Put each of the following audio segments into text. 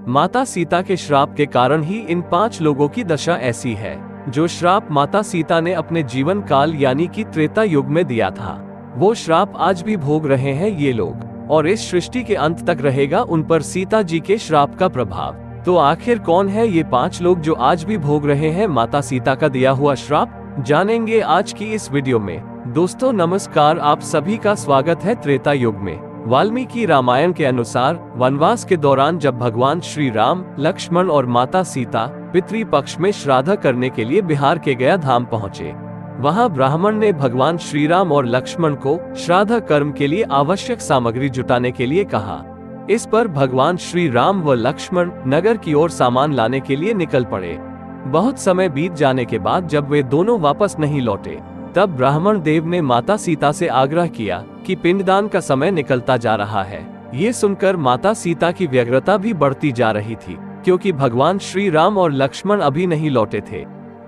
माता सीता के श्राप के कारण ही इन 5 लोगों की दशा ऐसी है। जो श्राप माता सीता ने अपने जीवन काल यानी कि त्रेता युग में दिया था, वो श्राप आज भी भोग रहे हैं ये लोग, और इस सृष्टि के अंत तक रहेगा उन पर सीता जी के श्राप का प्रभाव। तो आखिर कौन है ये 5 लोग जो आज भी भोग रहे हैं माता सीता का दिया हुआ श्राप, जानेंगे आज की इस वीडियो में। दोस्तों नमस्कार, आप सभी का स्वागत है त्रेता युग में। वाल्मीकि रामायण के अनुसार वनवास के दौरान जब भगवान श्री राम, लक्ष्मण और माता सीता पितृपक्ष में श्राद्ध करने के लिए बिहार के गया धाम पहुँचे, वहां ब्राह्मण ने भगवान श्री राम और लक्ष्मण को श्राद्ध कर्म के लिए आवश्यक सामग्री जुटाने के लिए कहा। इस पर भगवान श्री राम व लक्ष्मण नगर की ओर सामान लाने के लिए निकल पड़े। बहुत समय बीत जाने के बाद जब वे दोनों वापस नहीं लौटे, तब ब्राह्मण देव ने माता सीता से आग्रह किया कि पिंडदान का समय निकलता जा रहा है। ये सुनकर माता सीता की व्यग्रता भी बढ़ती जा रही थी, क्योंकि भगवान श्री राम और लक्ष्मण अभी नहीं लौटे थे।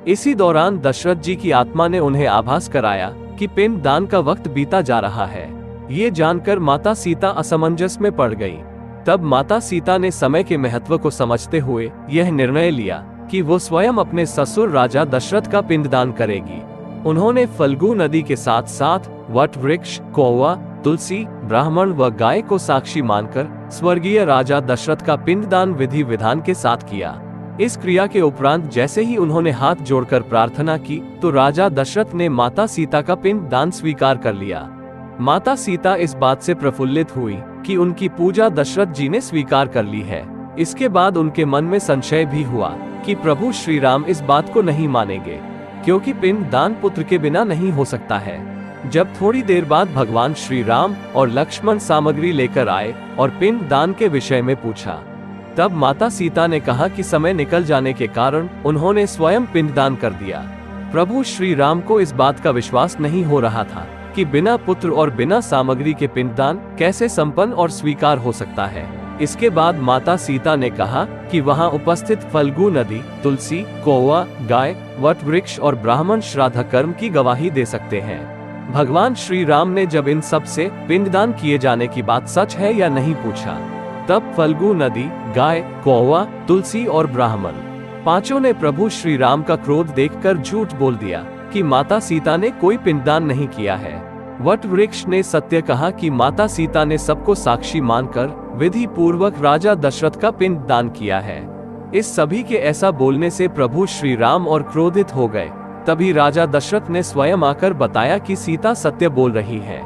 इसी दौरान दशरथ जी की आत्मा ने उन्हें आभास कराया कि पिंड दान का वक्त बीता जा रहा है। ये जानकर माता सीता असमंजस में पड़ गईं। तब माता सीता ने समय के महत्व को समझते हुए यह निर्णय लिया कि वो स्वयं अपने ससुर राजा दशरथ का पिंडदान करेगी। उन्होंने फल्गु नदी के साथ साथ वट वृक्ष, कौवा, तुलसी, ब्राह्मण व गाय को साक्षी मानकर स्वर्गीय राजा दशरथ का पिंडदान विधि विधान के साथ किया। इस क्रिया के उपरांत जैसे ही उन्होंने हाथ जोड़कर प्रार्थना की, तो राजा दशरथ ने माता सीता का पिंडदान स्वीकार कर लिया। माता सीता इस बात से प्रफुल्लित हुई कि उनकी पूजा दशरथ जी ने स्वीकार कर ली है। इसके बाद उनके मन में संशय भी हुआ कि प्रभु श्री राम इस बात को नहीं मानेंगे, क्योंकि पिंडदान पुत्र के बिना नहीं हो सकता है। जब थोड़ी देर बाद भगवान श्री राम और लक्ष्मण सामग्री लेकर आए और पिंडदान के विषय में पूछा, तब माता सीता ने कहा कि समय निकल जाने के कारण उन्होंने स्वयं पिंडदान कर दिया। प्रभु श्री राम को इस बात का विश्वास नहीं हो रहा था कि बिना पुत्र और बिना सामग्री के पिंडदान कैसे संपन्न और स्वीकार हो सकता है। इसके बाद माता सीता ने कहा कि वहां उपस्थित फल्गु नदी, तुलसी, कौवा, गाय, वट वृक्ष और ब्राह्मण श्राद्ध कर्म की गवाही दे सकते हैं। भगवान श्री राम ने जब इन सब से पिंडदान किए जाने की बात सच है या नहीं पूछा, तब फल्गु नदी, गाय, कौवा, तुलसी और ब्राह्मण पांचों ने प्रभु श्री राम का क्रोध देखकर झूठ बोल दिया कि माता सीता ने कोई पिंडदान नहीं किया है। वट वृक्ष ने सत्य कहा कि माता सीता ने सबको साक्षी मानकर विधि पूर्वक राजा दशरथ का पिंडदान किया है। इस सभी के ऐसा बोलने से प्रभु श्री राम और क्रोधित हो गए। तभी राजा दशरथ ने स्वयं आकर बताया कि सीता सत्य बोल रही है।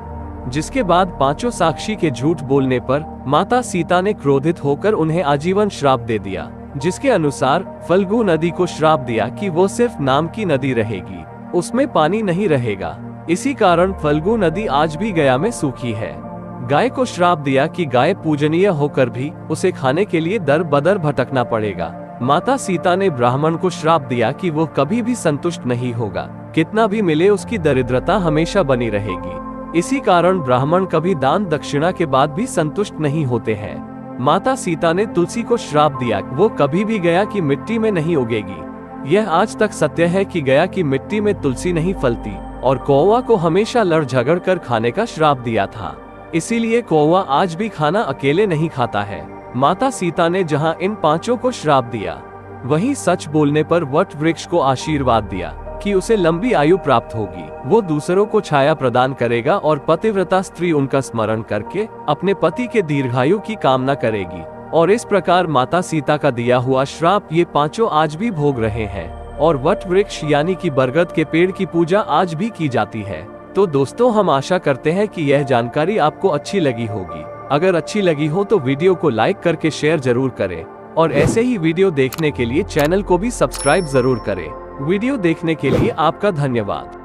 जिसके बाद पांचों साक्षी के झूठ बोलने पर माता सीता ने क्रोधित होकर उन्हें आजीवन श्राप दे दिया, जिसके अनुसार फल्गु नदी को श्राप दिया कि वो सिर्फ नाम की नदी रहेगी, उसमें पानी नहीं रहेगा। इसी कारण फल्गु नदी आज भी गया में सूखी है। गाय को श्राप दिया कि गाय पूजनीय होकर भी उसे खाने के लिए दर बदर भटकना पड़ेगा। माता सीता ने ब्राह्मण को श्राप दिया कि वो कभी भी संतुष्ट नहीं होगा, कितना भी मिले उसकी दरिद्रता हमेशा बनी रहेगी। इसी कारण ब्राह्मण कभी दान दक्षिणा के बाद भी संतुष्ट नहीं होते हैं। माता सीता ने तुलसी को श्राप दिया, वो कभी भी गया की मिट्टी में नहीं उगेगी। यह आज तक सत्य है कि गया की मिट्टी में तुलसी नहीं फलती। और कौवा को हमेशा लड़ झगड़ कर खाने का श्राप दिया था, इसीलिए कौवा आज भी खाना अकेले नहीं खाता है। माता सीता ने जहां इन पांचों को श्राप दिया, वहीं सच बोलने पर वट वृक्ष को आशीर्वाद दिया कि उसे लंबी आयु प्राप्त होगी, वो दूसरों को छाया प्रदान करेगा और पतिव्रता स्त्री उनका स्मरण करके अपने पति के दीर्घायु की कामना करेगी। और इस प्रकार माता सीता का दिया हुआ श्राप ये पांचों आज भी भोग रहे हैं। और वट वृक्ष यानी कि बरगद के पेड़ की पूजा आज भी की जाती है। तो दोस्तों हम आशा करते हैं कि यह जानकारी आपको अच्छी लगी होगी। अगर अच्छी लगी हो तो वीडियो को लाइक करके शेयर जरूर करें, और ऐसे ही वीडियो देखने के लिए चैनल को भी सब्सक्राइब जरूर करें। वीडियो देखने के लिए आपका धन्यवाद।